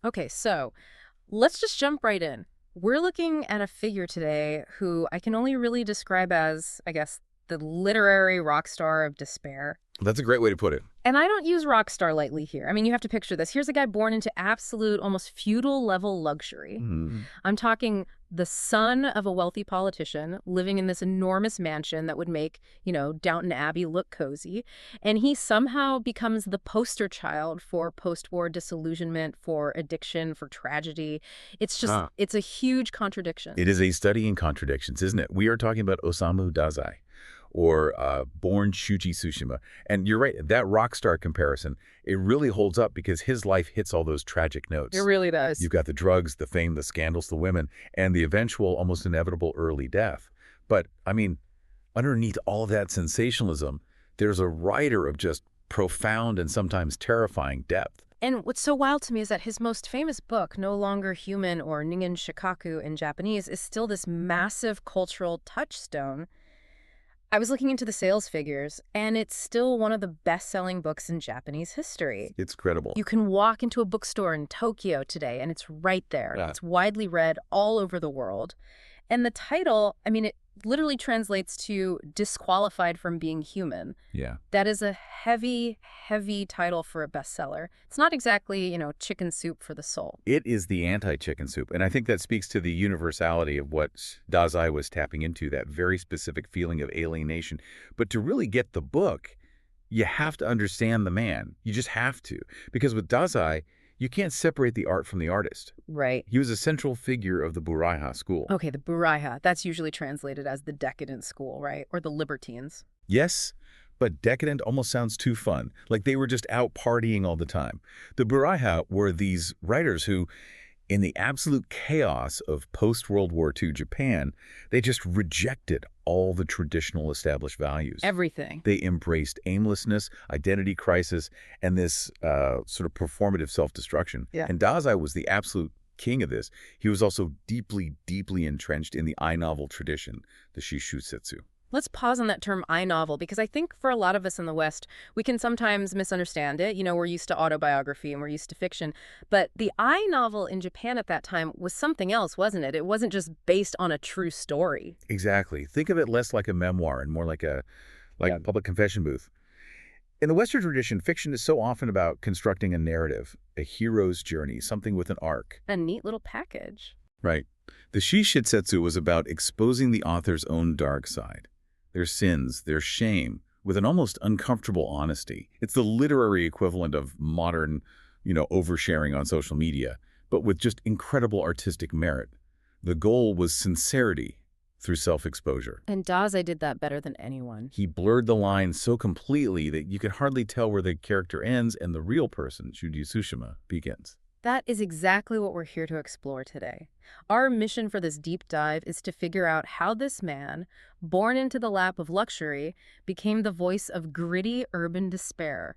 Okay, so let's just jump right in. We're looking at a figure today who I can only really describe as, I guess, the literary rock star of despair. That's a great way to put it. And I don't use rock star lightly here. I mean, you have to picture this. Here's a guy born into absolute, almost feudal level luxury. I'm talking the son of a wealthy politician living in this enormous mansion that would make, Downton Abbey look cozy. And he somehow becomes the poster child for post-war disillusionment, for addiction, for tragedy. It's just, it's a huge contradiction. It is a study in contradictions, isn't it? We are talking about Osamu Dazai, or born Shūji Tsushima. And you're right, that rock star comparison, it really holds up because his life hits all those tragic notes. It really does. You've got the drugs, the fame, the scandals, the women, and the eventual, almost inevitable early death. But, I mean, underneath all of that sensationalism, there's a writer of just profound and sometimes terrifying depth. And what's so wild to me is that his most famous book, No Longer Human, or Ningen Shikaku in Japanese, is still this massive cultural touchstone. I was looking into the sales figures, and it's still one of the best-selling books in Japanese history. It's credible. You can walk into a bookstore in Tokyo today, and it's right there. Yeah. It's widely read all over the world. And the title, I mean, it literally translates to disqualified from being human. Yeah. That is a heavy, heavy title for a bestseller. It's not exactly, chicken soup for the soul. It is the anti-chicken soup, and I think that speaks to the universality of what Dazai was tapping into, that very specific feeling of alienation. But to really get the book, you have to understand the man. You just have to. Because with Dazai, you can't separate the art from the artist. Right. He was a central figure of the Buraiha school. Okay, the Buraiha. That's usually translated as the decadent school, right? Or the libertines. Yes, but decadent almost sounds too fun, like they were just out partying all the time. The Buraiha were these writers who, in the absolute chaos of post-World War II Japan, they just rejected all the traditional established values. Everything. They embraced aimlessness, identity crisis, and this sort of performative self-destruction. Yeah. And Dazai was the absolute king of this. He was also deeply, deeply entrenched in the I-novel tradition, the Shishūsetsu. Let's pause on that term I-novel, because I think for a lot of us in the West, we can sometimes misunderstand it. We're used to autobiography and we're used to fiction. But the I-novel in Japan at that time was something else, wasn't it? It wasn't just based on a true story. Exactly. Think of it less like a memoir and more like a public confession booth. In the Western tradition, fiction is so often about constructing a narrative, a hero's journey, something with an arc. A neat little package. Right. The Shishūsetsu was about exposing the author's own dark side, their sins, their shame, with an almost uncomfortable honesty. It's the literary equivalent of modern, oversharing on social media, but with just incredible artistic merit. The goal was sincerity through self-exposure. And Dazai did that better than anyone. He blurred the line so completely that you could hardly tell where the character ends and the real person, Shūji Tsushima, begins. That is exactly what we're here to explore today. Our mission for this deep dive is to figure out how this man, born into the lap of luxury, became the voice of gritty urban despair.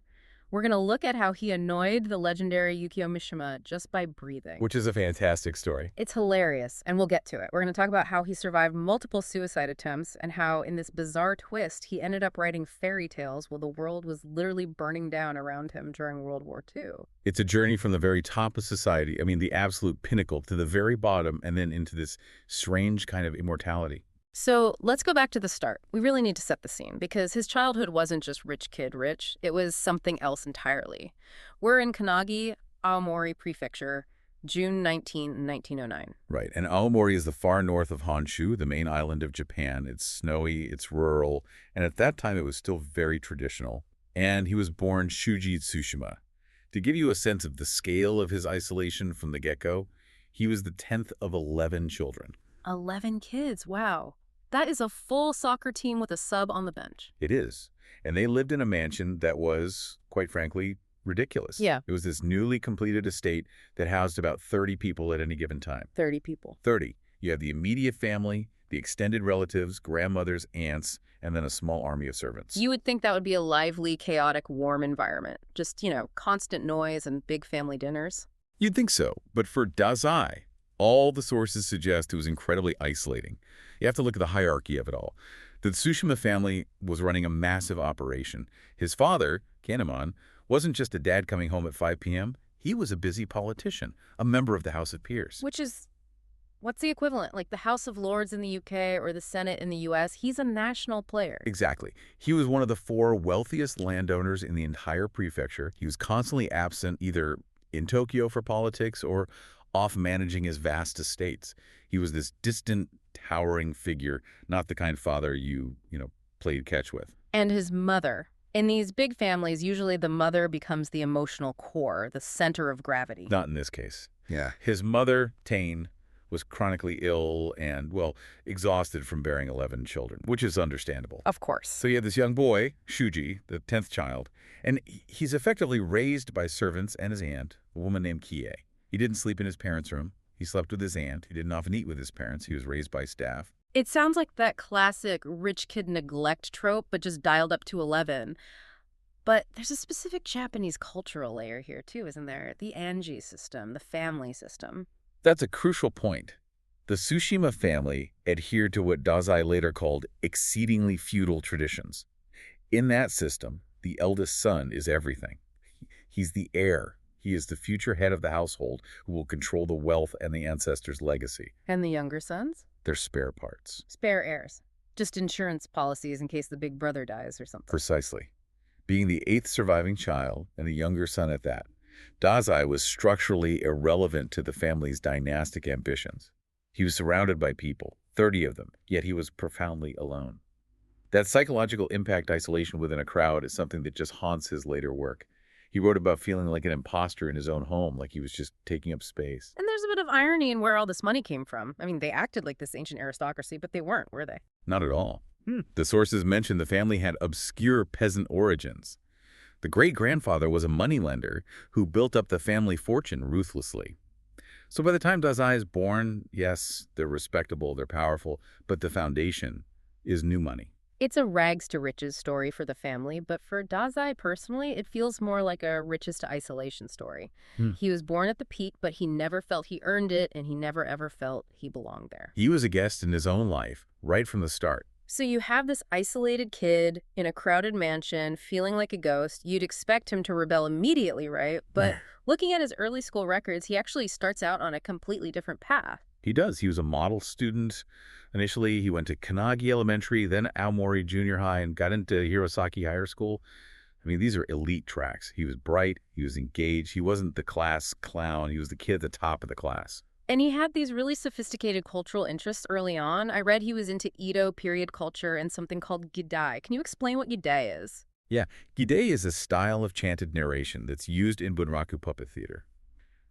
We're going to look at how he annoyed the legendary Yukio Mishima just by breathing. Which is a fantastic story. It's hilarious, and we'll get to it. We're going to talk about how he survived multiple suicide attempts and how, in this bizarre twist, he ended up writing fairy tales while the world was literally burning down around him during World War II. It's a journey from the very top of society, the absolute pinnacle, to the very bottom, and then into this strange kind of immortality. So let's go back to the start. We really need to set the scene because his childhood wasn't just rich kid rich. It was something else entirely. We're in Kannagi, Aomori Prefecture, June 19, 1909. Right. And Aomori is the far north of Honshu, the main island of Japan. It's snowy, it's rural, and at that time it was still very traditional. And he was born Shūji Tsushima. To give you a sense of the scale of his isolation from the get-go, he was the 10th of 11 children. 11 kids, wow. That is a full soccer team with a sub on the bench. It is. And they lived in a mansion that was, quite frankly, ridiculous. Yeah. It was this newly completed estate that housed about 30 people at any given time. 30 people. 30. You have the immediate family, the extended relatives, grandmothers, aunts, and then a small army of servants. You would think that would be a lively, chaotic, warm environment. Just, constant noise and big family dinners. You'd think so. But for Dazai, all the sources suggest it was incredibly isolating. You have to look at the hierarchy of it all. The Tsushima family was running a massive operation. His father, Kanemon, wasn't just a dad coming home at 5 p.m. He was a busy politician, a member of the House of Peers. Which is, what's the equivalent? Like the House of Lords in the UK or the Senate in the US, he's a national player. Exactly. He was one of the 4 wealthiest landowners in the entire prefecture. He was constantly absent either in Tokyo for politics or off managing his vast estates. He was this distant, towering figure, not the kind of father you played catch with. And his mother. In these big families, usually the mother becomes the emotional core, the center of gravity. Not in this case. Yeah. His mother, Tain, was chronically ill and, well, exhausted from bearing 11 children, which is understandable. Of course. So you have this young boy, Shūji, the 10th child, and he's effectively raised by servants and his aunt, a woman named Kie. He didn't sleep in his parents' room. He slept with his aunt. He didn't often eat with his parents. He was raised by staff. It sounds like that classic rich kid neglect trope, but just dialed up to 11. But there's a specific Japanese cultural layer here, too, isn't there? The Anji system, the family system. That's a crucial point. The Tsushima family adhered to what Dazai later called exceedingly feudal traditions. In that system, the eldest son is everything. He's the heir. He is the future head of the household who will control the wealth and the ancestors' legacy. And the younger sons? They're spare parts. Spare heirs. Just insurance policies in case the big brother dies or something. Precisely. Being the 8th surviving child and a younger son at that, Dazai was structurally irrelevant to the family's dynastic ambitions. He was surrounded by people, 30 of them, yet he was profoundly alone. That psychological impact isolation within a crowd is something that just haunts his later work. He wrote about feeling like an imposter in his own home, like he was just taking up space. And there's a bit of irony in where all this money came from. I mean, they acted like this ancient aristocracy, but they weren't, were they? Not at all. The sources mention the family had obscure peasant origins. The great-grandfather was a moneylender who built up the family fortune ruthlessly. So by the time Dazai is born, yes, they're respectable, they're powerful, but the foundation is new money. It's a rags-to-riches story for the family, but for Dazai personally, it feels more like a riches-to-isolation story. He was born at the peak, but he never felt he earned it, and he never ever felt he belonged there. He was a guest in his own life, right from the start. So you have this isolated kid in a crowded mansion, feeling like a ghost. You'd expect him to rebel immediately, right? But looking at his early school records, he actually starts out on a completely different path. He does. He was a model student. Initially, he went to Kanagi Elementary, then Aomori Junior High, and got into Hirosaki Higher School. I mean, these are elite tracks. He was bright. He was engaged. He wasn't the class clown. He was the kid at the top of the class. And he had these really sophisticated cultural interests early on. I read he was into Edo period culture and something called Gidai. Can you explain what Gidai is? Yeah, Gidai is a style of chanted narration that's used in Bunraku puppet theater.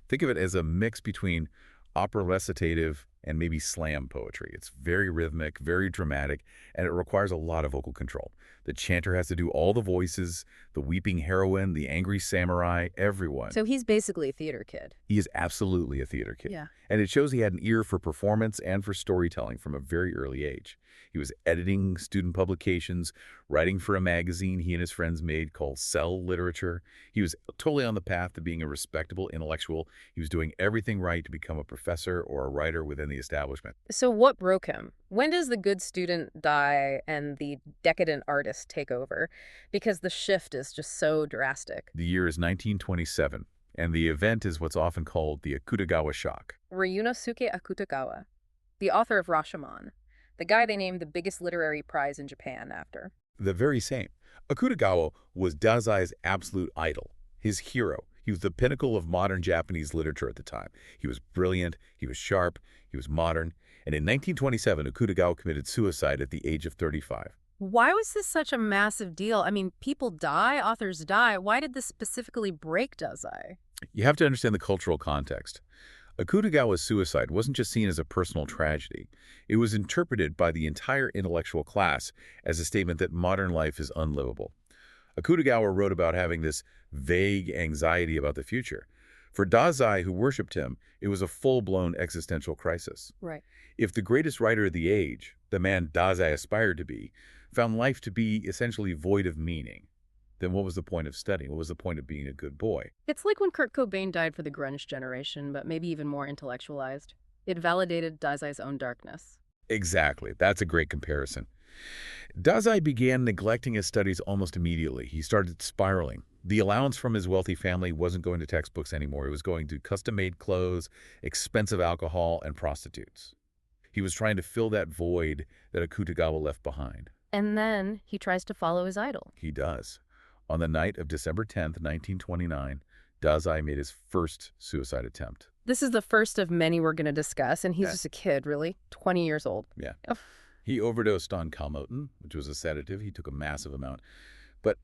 Think of it as a mix between opera recitative and maybe slam poetry. It's very rhythmic, very dramatic, and it requires a lot of vocal control. The chanter has to do all the voices, the weeping heroine, the angry samurai, everyone. So he's basically a theater kid. He is absolutely a theater kid. Yeah. And it shows he had an ear for performance and for storytelling from a very early age. He was editing student publications, writing for a magazine he and his friends made called Cell Literature. He was totally on the path to being a respectable intellectual. He was doing everything right to become a professor or a writer within the establishment. So what broke him? When does the good student die and the decadent artist take over? Because the shift is just so drastic. The year is 1927, and the event is what's often called the Akutagawa shock. Ryunosuke Akutagawa, the author of Rashomon, the guy they named the biggest literary prize in Japan after. The very same. Akutagawa was Dazai's absolute idol, his hero. He was the pinnacle of modern Japanese literature at the time. He was brilliant, he was sharp, he was modern, and in 1927, Akutagawa committed suicide at the age of 35. Why was this such a massive deal? I mean, people die, authors die. Why did this specifically break Dazai? You have to understand the cultural context. Akutagawa's suicide wasn't just seen as a personal tragedy. It was interpreted by the entire intellectual class as a statement that modern life is unlivable. Akutagawa wrote about having this vague anxiety about the future. For Dazai, who worshipped him, it was a full-blown existential crisis. Right. If the greatest writer of the age, the man Dazai aspired to be, found life to be essentially void of meaning, then what was the point of studying? What was the point of being a good boy? It's like when Kurt Cobain died for the grunge generation, but maybe even more intellectualized. It validated Dazai's own darkness. Exactly. That's a great comparison. Dazai began neglecting his studies almost immediately. He started spiraling. The allowance from his wealthy family wasn't going to textbooks anymore. It was going to custom-made clothes, expensive alcohol, and prostitutes. He was trying to fill that void that Akutagawa left behind. And then he tries to follow his idol. He does. On the night of December 10th, 1929, Dazai made his first suicide attempt. This is the first of many we're going to discuss, and he's just a kid, really, 20 years old. Yeah. Oh. He overdosed on Kalmotin, which was a sedative. He took a massive amount. But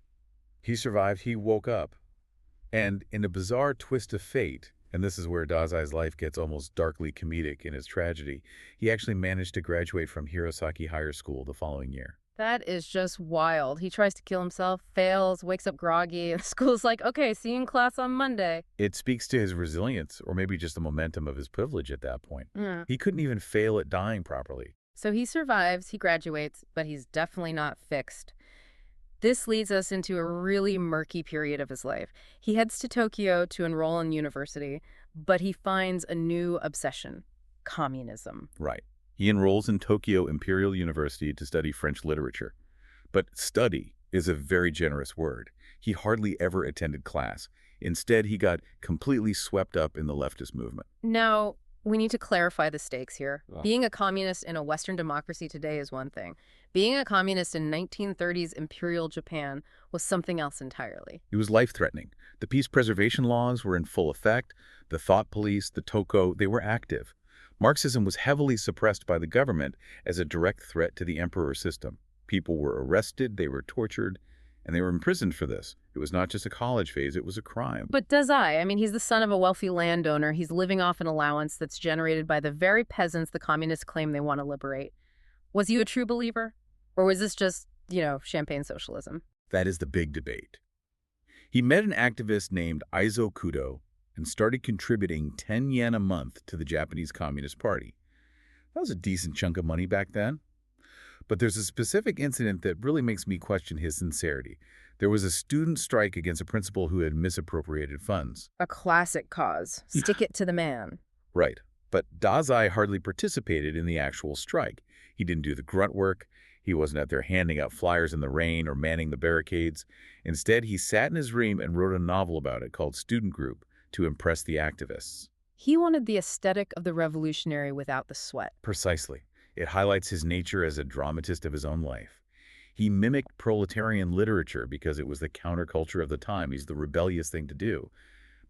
he survived. He woke up. And in a bizarre twist of fate, and this is where Dazai's life gets almost darkly comedic in its tragedy, he actually managed to graduate from Hirosaki Higher School the following year. That is just wild. He tries to kill himself, fails, wakes up groggy, and school's like, okay, see you in class on Monday. It speaks to his resilience, or maybe just the momentum of his privilege at that point. He couldn't even fail at dying properly. So he survives, he graduates, but he's definitely not fixed. This leads us into a really murky period of his life. He heads to Tokyo to enroll in university, but he finds a new obsession: communism. Right. He enrolls in Tokyo Imperial University to study French literature. But study is a very generous word. He hardly ever attended class. Instead, he got completely swept up in the leftist movement. Now, we need to clarify the stakes here. Being a communist in a Western democracy today is one thing. Being a communist in 1930s Imperial Japan was something else entirely. It was life-threatening. The peace preservation laws were in full effect. The thought police, the toko, they were active. Marxism was heavily suppressed by the government as a direct threat to the emperor system. People were arrested, they were tortured, and they were imprisoned for this. It was not just a college phase, it was a crime. But Dazai, I mean, he's the son of a wealthy landowner. He's living off an allowance that's generated by the very peasants the communists claim they want to liberate. Was he a true believer? Or was this just, champagne socialism? That is the big debate. He met an activist named Aizo Kudo and started contributing 10 yen a month to the Japanese Communist Party. That was a decent chunk of money back then. But there's a specific incident that really makes me question his sincerity. There was a student strike against a principal who had misappropriated funds. A classic cause. Stick it to the man. Right. But Dazai hardly participated in the actual strike. He didn't do the grunt work. He wasn't out there handing out flyers in the rain or manning the barricades. Instead, he sat in his room and wrote a novel about it called Student Group to impress the activists. He wanted the aesthetic of the revolutionary without the sweat. Precisely. It highlights his nature as a dramatist of his own life. He mimicked proletarian literature because it was the counterculture of the time. He's the rebellious thing to do.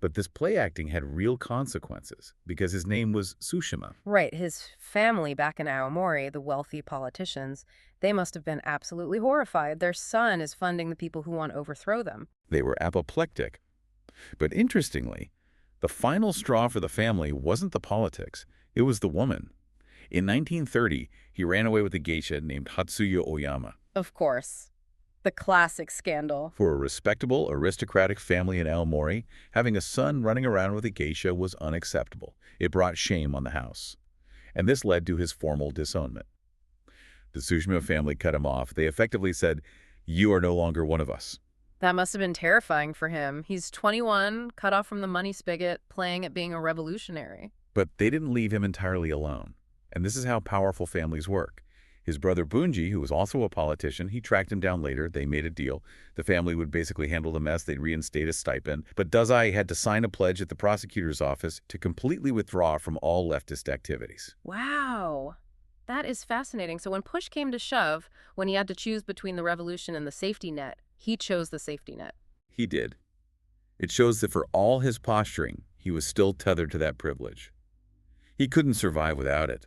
But this play acting had real consequences because his name was Tsushima. Right. His family back in Aomori, the wealthy politicians, they must have been absolutely horrified. Their son is funding the people who want to overthrow them. They were apoplectic. But interestingly, the final straw for the family wasn't the politics. It was the woman. In 1930, he ran away with a geisha named Hatsuya Oyama. Of course. The classic scandal. For a respectable, aristocratic family in Aomori, having a son running around with a geisha was unacceptable. It brought shame on the house. And this led to his formal disownment. The Tsushima family cut him off. They effectively said, "You are no longer one of us." That must have been terrifying for him. He's 21, cut off from the money spigot, playing at being a revolutionary. But they didn't leave him entirely alone. And this is how powerful families work. His brother Bunji, who was also a politician, he tracked him down later. They made a deal. The family would basically handle the mess. They'd reinstate a stipend. But Dazai had to sign a pledge at the prosecutor's office to completely withdraw from all leftist activities. Wow. That is fascinating. So when push came to shove, when he had to choose between the revolution and the safety net, he chose the safety net. He did. It shows that for all his posturing, he was still tethered to that privilege. He couldn't survive without it.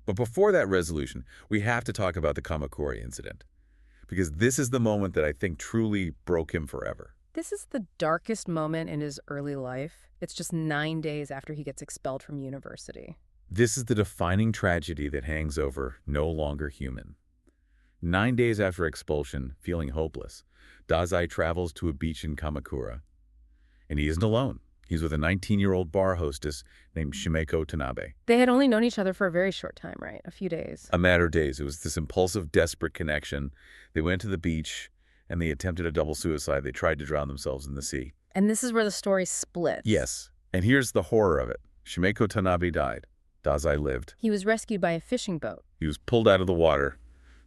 But before that resolution, we have to talk about the Kamakura incident, because this is the moment that I think truly broke him forever. This is the darkest moment in his early life. It's just 9 days after he gets expelled from university. This is the defining tragedy that hangs over No Longer Human. 9 days after expulsion, feeling hopeless, Dazai travels to a beach in Kamakura. And he isn't alone. He's with a 19-year-old bar hostess named Shimeko Tanabe. They had only known each other for a very short time, right? A few days. A matter of days. It was this impulsive, desperate connection. They went to the beach, and they attempted a double suicide. They tried to drown themselves in the sea. And this is where the story splits. Yes. And here's the horror of it. Shimeko Tanabe died. Dazai lived. He was rescued by a fishing boat. He was pulled out of the water,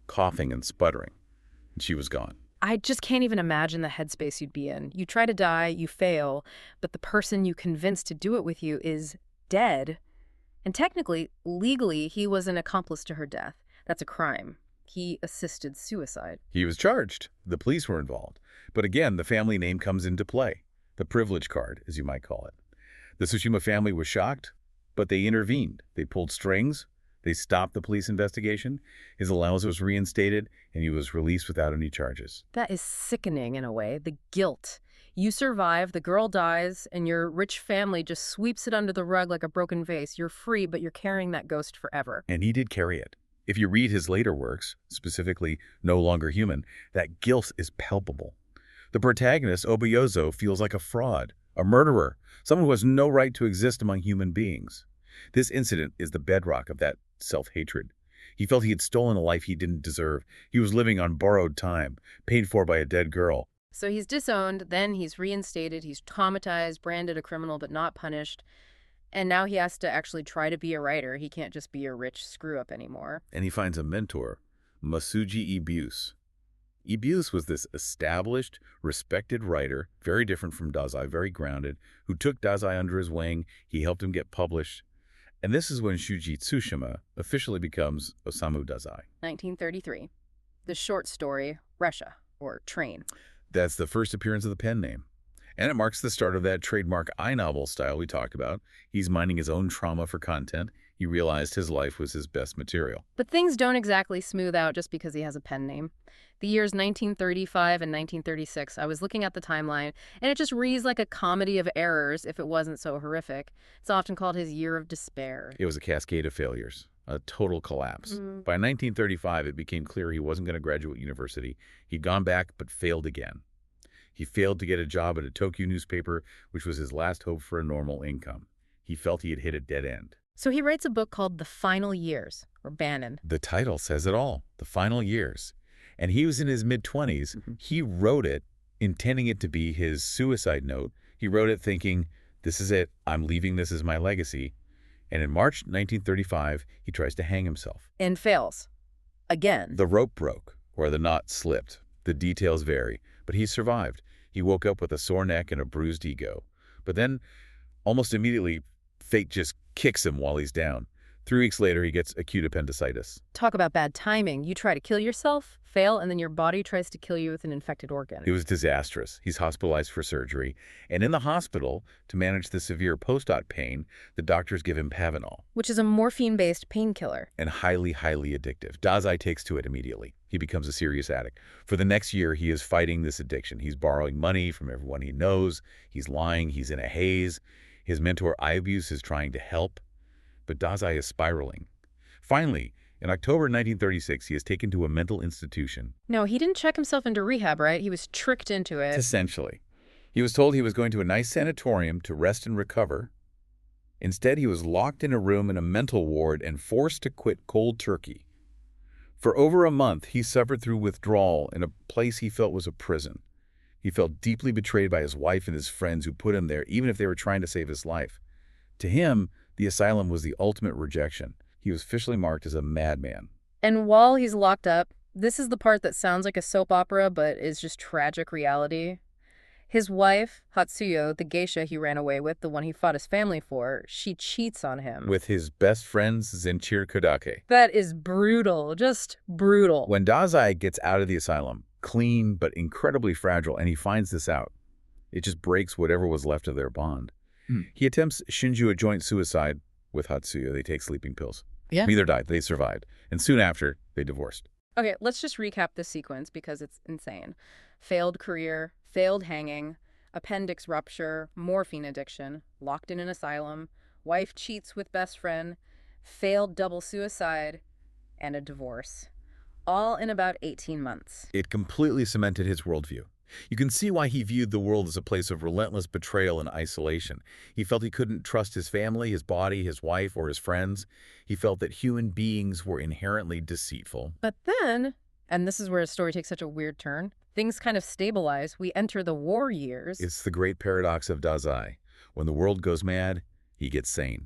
coughing and sputtering, and she was gone. I just can't even imagine the headspace you'd be in. You try to die, you fail, but the person you convince to do it with you is dead. And technically, legally, he was an accomplice to her death. That's a crime. He assisted suicide. He was charged. The police were involved. But again, the family name comes into play. The privilege card, as you might call it. The Tsushima family was shocked, but they intervened. They pulled strings. They stopped the police investigation. His allowance was reinstated, and he was released without any charges. That is sickening in a way. The guilt. You survive, the girl dies, and your rich family just sweeps it under the rug like a broken vase. You're free, but you're carrying that ghost forever. And he did carry it. If you read his later works, specifically No Longer Human, that guilt is palpable. The protagonist, Obayozo, feels like a fraud, a murderer, someone who has no right to exist among human beings. This incident is the bedrock of that self-hatred. He felt he had stolen a life he didn't deserve. He was living on borrowed time, paid for by a dead girl. So he's disowned, then he's reinstated, he's traumatized, branded a criminal but not punished. And now he has to actually try to be a writer. He can't just be a rich screw-up anymore. And he finds a mentor, Masuji Ibuse. Ibuse was this established, respected writer, very different from Dazai, very grounded, who took Dazai under his wing. He helped him get published. And this is when Shūji Tsushima officially becomes Osamu Dazai. 1933. The short story, Russia, or Train. That's the first appearance of the pen name. And it marks the start of that trademark I-novel style we talked about. He's mining his own trauma for content. He realized his life was his best material. But things don't exactly smooth out just because he has a pen name. The years 1935 and 1936, I was looking at the timeline, and it just reads like a comedy of errors if it wasn't so horrific. It's often called his year of despair. It was a cascade of failures, a total collapse. By 1935, it became clear he wasn't going to graduate university. He'd gone back, but failed again. He failed to get a job at a Tokyo newspaper, which was his last hope for a normal income. He felt he had hit a dead end. So he writes a book called The Final Years, or Bannon. The title says it all, The Final Years. And he was in his mid-20s. He wrote it intending it to be his suicide note. He wrote it thinking, this is it, I'm leaving this as my legacy. And in March 1935, he tries to hang himself. And fails. Again. The rope broke, or the knot slipped. The details vary, but he survived. He woke up with a sore neck and a bruised ego. But then, almost immediately, fate just kicks him while he's down. 3 weeks later, he gets acute appendicitis. Talk about bad timing. You try to kill yourself, fail, and then your body tries to kill you with an infected organ. It was disastrous. He's hospitalized for surgery. And in the hospital, to manage the severe post-op pain, the doctors give him Pavanol. Which is a morphine-based painkiller. And highly, highly addictive. Dazai takes to it immediately. He becomes a serious addict. For the next year, he is fighting this addiction. He's borrowing money from everyone he knows. He's lying. He's in a haze. His mentor, Ibuse, is trying to help. But Dazai is spiraling. Finally, in October 1936, he is taken to a mental institution. No, he didn't check himself into rehab, right? He was tricked into it. Essentially. He was told he was going to a nice sanatorium to rest and recover. Instead, he was locked in a room in a mental ward and forced to quit cold turkey. For over a month, he suffered through withdrawal in a place he felt was a prison. He felt deeply betrayed by his wife and his friends who put him there, even if they were trying to save his life. To him, the asylum was the ultimate rejection. He was officially marked as a madman. And while he's locked up, this is the part that sounds like a soap opera, but is just tragic reality. His wife, Hatsuyo, the geisha he ran away with, the one he fought his family for, she cheats on him. With his best friend's Zenchir Kodake. That is brutal, just brutal. When Dazai gets out of the asylum, clean but incredibly fragile, and he finds this out, it just breaks whatever was left of their bond. He attempts Shinju a joint suicide with Hatsuyo. They take sleeping pills. Yeah. Neither died. They survived. And soon after, they divorced. Okay, let's just recap this sequence because it's insane. Failed career, failed hanging, appendix rupture, morphine addiction, locked in an asylum, wife cheats with best friend, failed double suicide, and a divorce. All in about 18 months. It completely cemented his worldview. You can see why he viewed the world as a place of relentless betrayal and isolation. He felt he couldn't trust his family, his body, his wife, or his friends. He felt that human beings were inherently deceitful. But then, and this is where his story takes such a weird turn, things kind of stabilize. We enter the war years. It's the great paradox of Dazai. When the world goes mad, he gets sane.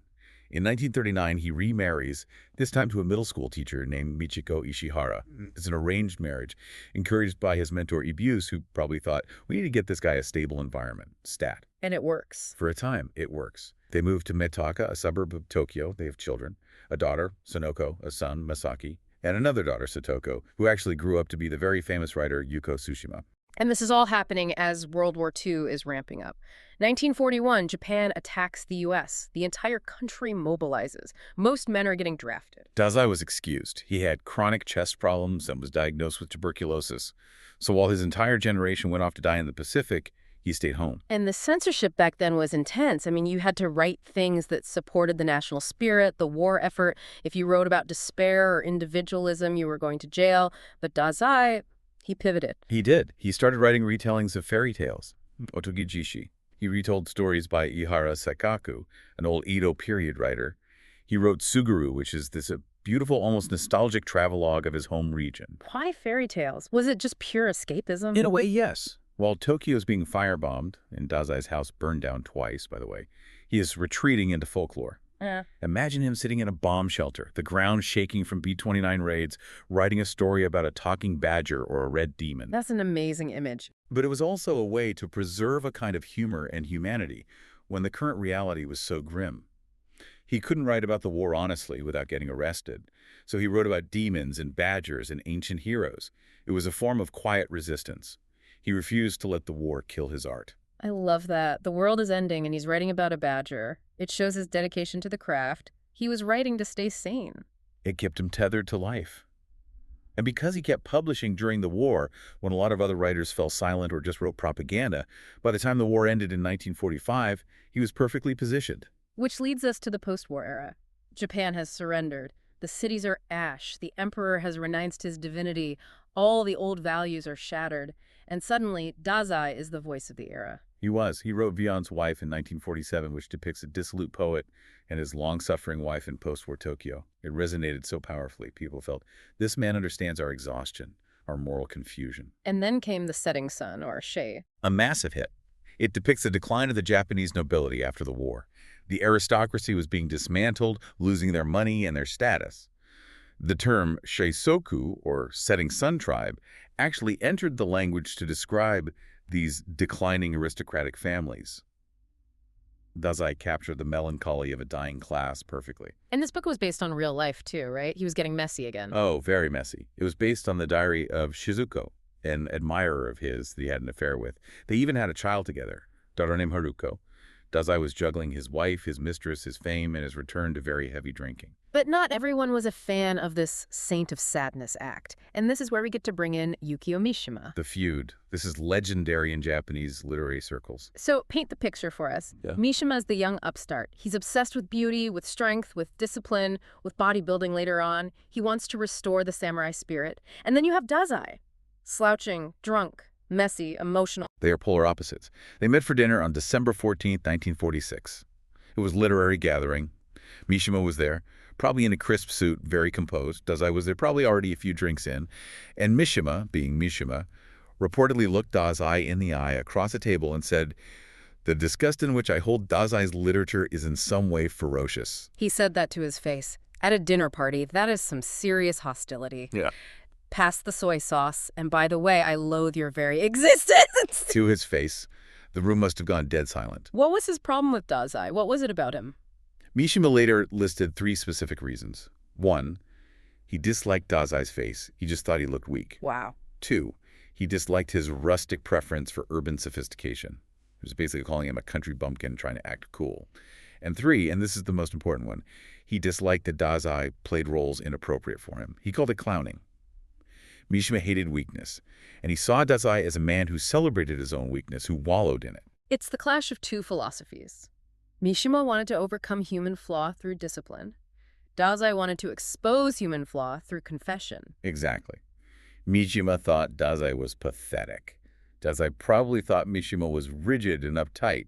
In 1939, he remarries, this time to a middle school teacher named Michiko Ishihara. It's an arranged marriage, encouraged by his mentor Ibuse, who probably thought, we need to get this guy a stable environment, stat. And it works. For a time, it works. They move to Metaka, a suburb of Tokyo. They have children, a daughter, Sonoko, a son, Masaki, and another daughter, Satoko, who actually grew up to be the very famous writer Yuko Tsushima. And this is all happening as World War II is ramping up. 1941, Japan attacks the U.S. The entire country mobilizes. Most men are getting drafted. Dazai was excused. He had chronic chest problems and was diagnosed with tuberculosis. So while his entire generation went off to die in the Pacific, he stayed home. And the censorship back then was intense. I mean, you had to write things that supported the national spirit, the war effort. If you wrote about despair or individualism, you were going to jail. But Dazai, he pivoted. He did. He started writing retellings of fairy tales, otogijishi. He retold stories by Ihara Sakaku, an old Edo period writer. He wrote Suguru, which is this beautiful, almost nostalgic travelogue of his home region. Why fairy tales? Was it just pure escapism? In a way, yes. While Tokyo is being firebombed, and Dazai's house burned down twice, by the way, he is retreating into folklore. Imagine him sitting in a bomb shelter, the ground shaking from B-29 raids, writing a story about a talking badger or a red demon. That's an amazing image. But it was also a way to preserve a kind of humor and humanity when the current reality was so grim. He couldn't write about the war honestly without getting arrested, so he wrote about demons and badgers and ancient heroes. It was a form of quiet resistance. He refused to let the war kill his art. I love that. The world is ending and he's writing about a badger. It shows his dedication to the craft. He was writing to stay sane. It kept him tethered to life. And because he kept publishing during the war, when a lot of other writers fell silent or just wrote propaganda, by the time the war ended in 1945, he was perfectly positioned. Which leads us to the post-war era. Japan has surrendered. The cities are ash. The emperor has renounced his divinity. All the old values are shattered. And suddenly, Dazai is the voice of the era. He was. He wrote Vion's Wife in 1947, which depicts a dissolute poet and his long-suffering wife in post-war Tokyo. It resonated so powerfully. People felt, this man understands our exhaustion, our moral confusion. And then came The Setting Sun, or Shei. A massive hit. It depicts the decline of the Japanese nobility after the war. The aristocracy was being dismantled, losing their money and their status. The term Sheisoku, or setting sun tribe, actually entered the language to describe these declining aristocratic families. Dazai captured the melancholy of a dying class perfectly. And this book was based on real life, too, right? He was getting messy again. Oh, very messy. It was based on the diary of Shizuko, an admirer of his that he had an affair with. They even had a child together, a daughter named Haruko. Dazai was juggling his wife, his mistress, his fame, and his return to very heavy drinking. But not everyone was a fan of this Saint of Sadness act. And this is where we get to bring in Yukio Mishima. The feud. This is legendary in Japanese literary circles. So paint the picture for us. Yeah. Mishima is the young upstart. He's obsessed with beauty, with strength, with discipline, with bodybuilding later on. He wants to restore the samurai spirit. And then you have Dazai. Slouching, drunk, messy, emotional. They are polar opposites. They met for dinner on December 14, 1946. It was a literary gathering. Mishima was there, probably in a crisp suit, very composed. Dazai was there, probably already a few drinks in. And Mishima, being Mishima, reportedly looked Dazai in the eye across a table and said, "The disgust in which I hold Dazai's literature is in some way ferocious." He said that to his face. At a dinner party, that is some serious hostility. Yeah. Pass the soy sauce, and by the way, I loathe your very existence. To his face. The room must have gone dead silent. What was his problem with Dazai? What was it about him? Mishima later listed 3 specific reasons. 1, he disliked Dazai's face. He just thought he looked weak. Wow. 2, he disliked his rustic preference for urban sophistication. He was basically calling him a country bumpkin trying to act cool. And 3, and this is the most important one, he disliked that Dazai played roles inappropriate for him. He called it clowning. Mishima hated weakness, and he saw Dazai as a man who celebrated his own weakness, who wallowed in it. It's the clash of 2 philosophies. Mishima wanted to overcome human flaw through discipline. Dazai wanted to expose human flaw through confession. Exactly. Mishima thought Dazai was pathetic. Dazai probably thought Mishima was rigid and uptight.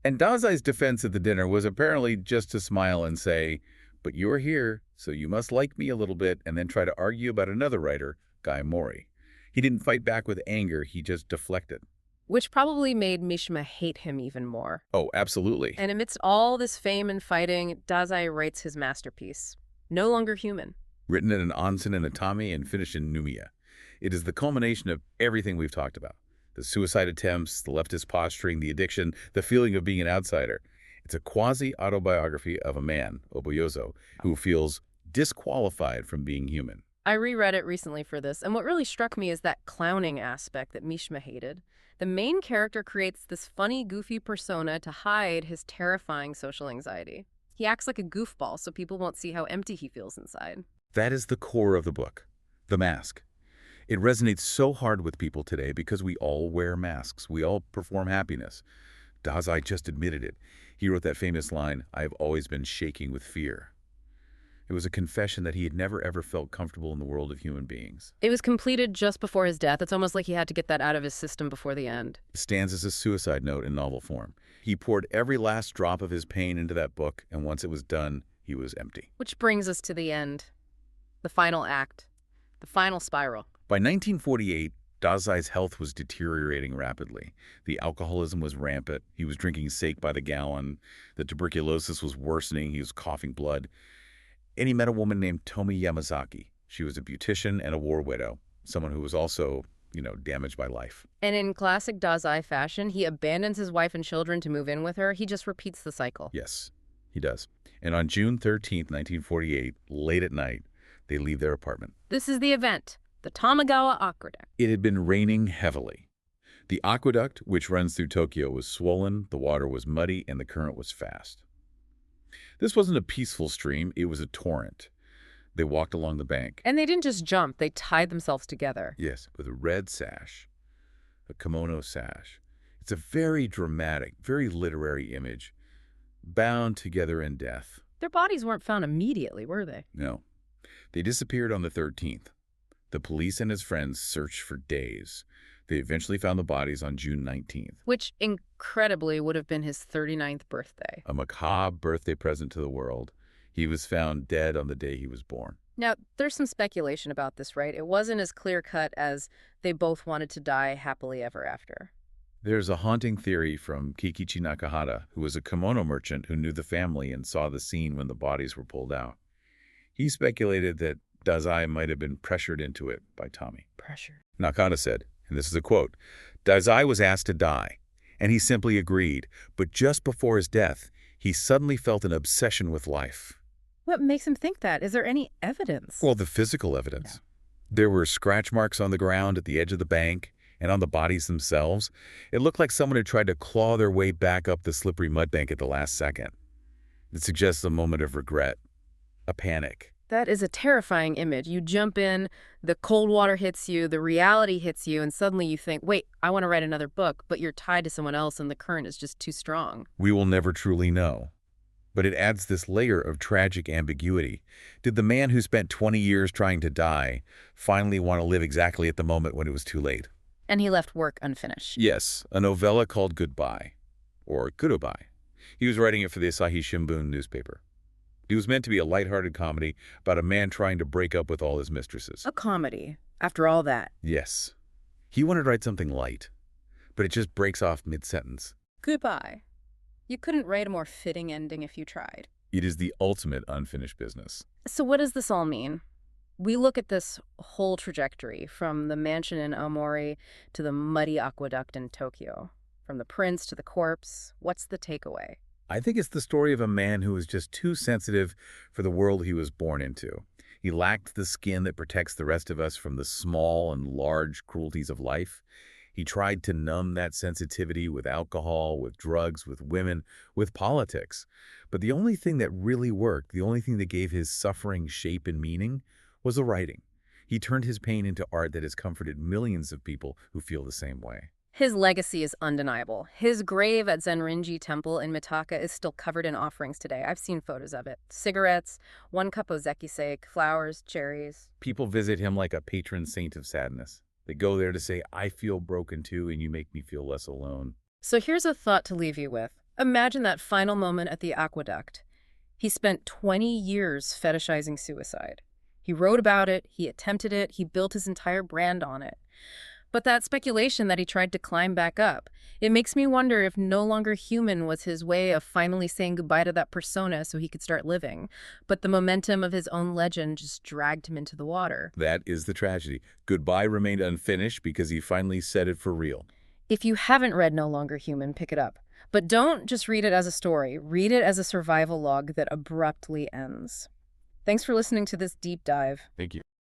And Dazai's defense at the dinner was apparently just to smile and say, "But you're here, so you must like me a little bit," and then try to argue about another writer, Guy Mori. He didn't fight back with anger, he just deflected. which probably made Mishima hate him even more. Oh, absolutely. And amidst all this fame and fighting, Dazai writes his masterpiece, No Longer Human. Written in an onsen in Atami and finished in Numiya. It is the culmination of everything we've talked about. The suicide attempts, the leftist posturing, the addiction, the feeling of being an outsider. It's a quasi-autobiography of a man, Oboyozo, who feels disqualified from being human. I reread it recently for this, and what really struck me is that clowning aspect that Mishima hated. The main character creates this funny, goofy persona to hide his terrifying social anxiety. He acts like a goofball so people won't see how empty he feels inside. That is the core of the book, the mask. It resonates so hard with people today because we all wear masks. We all perform happiness. Dazai just admitted it. He wrote that famous line, "I've always been shaking with fear." It was a confession that he had never ever felt comfortable in the world of human beings. It was completed just before his death. It's almost like he had to get that out of his system before the end. It stands as a suicide note in novel form. He poured every last drop of his pain into that book, and once it was done, he was empty. Which brings us to the end. The final act. The final spiral. By 1948, Dazai's health was deteriorating rapidly. The alcoholism was rampant. He was drinking sake by the gallon. The tuberculosis was worsening. He was coughing blood. And he met a woman named Tomi Yamazaki. She was a beautician and a war widow, someone who was also, damaged by life. And in classic Dazai fashion, he abandons his wife and children to move in with her. He just repeats the cycle. Yes, he does. And on June 13th, 1948, late at night, they leave their apartment. This is the event, the Tamagawa Aqueduct. It had been raining heavily. The aqueduct, which runs through Tokyo, was swollen, the water was muddy, and the current was fast. This wasn't a peaceful stream, it was a torrent. They walked along the bank. And they didn't just jump, they tied themselves together. Yes, with a red sash, a kimono sash. It's a very dramatic, very literary image, bound together in death. Their bodies weren't found immediately, were they? No. They disappeared on the 13th. The police and his friends searched for days. They eventually found the bodies on June 19th. Which, incredibly, would have been his 39th birthday. A macabre birthday present to the world. He was found dead on the day he was born. Now, there's some speculation about this, right? It wasn't as clear-cut as they both wanted to die happily ever after. There's a haunting theory from Kikichi Nakahara, who was a kimono merchant who knew the family and saw the scene when the bodies were pulled out. He speculated that Dazai might have been pressured into it by Tomi. Pressure. Nakata said, and this is a quote, "Dazai was asked to die, and he simply agreed, but just before his death, he suddenly felt an obsession with life." What makes him think that? Is there any evidence? Well, the physical evidence. There were scratch marks on the ground at the edge of the bank and on the bodies themselves. It looked like someone had tried to claw their way back up the slippery mud bank at the last second. It suggests a moment of regret, a panic. That is a terrifying image. You jump in, the cold water hits you, the reality hits you, and suddenly you think, wait, I want to write another book, but you're tied to someone else and the current is just too strong. We will never truly know. But it adds this layer of tragic ambiguity. Did the man who spent 20 years trying to die finally want to live exactly at the moment when it was too late? And he left work unfinished. Yes, a novella called Goodbye, or Goodbye. He was writing it for the Asahi Shimbun newspaper. It was meant to be a lighthearted comedy about a man trying to break up with all his mistresses. A comedy, after all that. Yes. He wanted to write something light, but it just breaks off mid-sentence. Goodbye. You couldn't write a more fitting ending if you tried. It is the ultimate unfinished business. So what does this all mean? We look at this whole trajectory, from the mansion in Aomori to the muddy aqueduct in Tokyo, from the prince to the corpse. What's the takeaway? I think it's the story of a man who was just too sensitive for the world he was born into. He lacked the skin that protects the rest of us from the small and large cruelties of life. He tried to numb that sensitivity with alcohol, with drugs, with women, with politics. But the only thing that really worked, the only thing that gave his suffering shape and meaning, was the writing. He turned his pain into art that has comforted millions of people who feel the same way. His legacy is undeniable. His grave at Zenrinji Temple in Mitaka is still covered in offerings today. I've seen photos of it. Cigarettes, 1 cup of zekisake, flowers, cherries. People visit him like a patron saint of sadness. They go there to say, I feel broken too, and you make me feel less alone. So here's a thought to leave you with. Imagine that final moment at the aqueduct. He spent 20 years fetishizing suicide. He wrote about it, he attempted it, he built his entire brand on it. But that speculation that he tried to climb back up, it makes me wonder if No Longer Human was his way of finally saying goodbye to that persona so he could start living. But the momentum of his own legend just dragged him into the water. That is the tragedy. Goodbye remained unfinished because he finally said it for real. If you haven't read No Longer Human, pick it up. But don't just read it as a story. Read it as a survival log that abruptly ends. Thanks for listening to this deep dive. Thank you.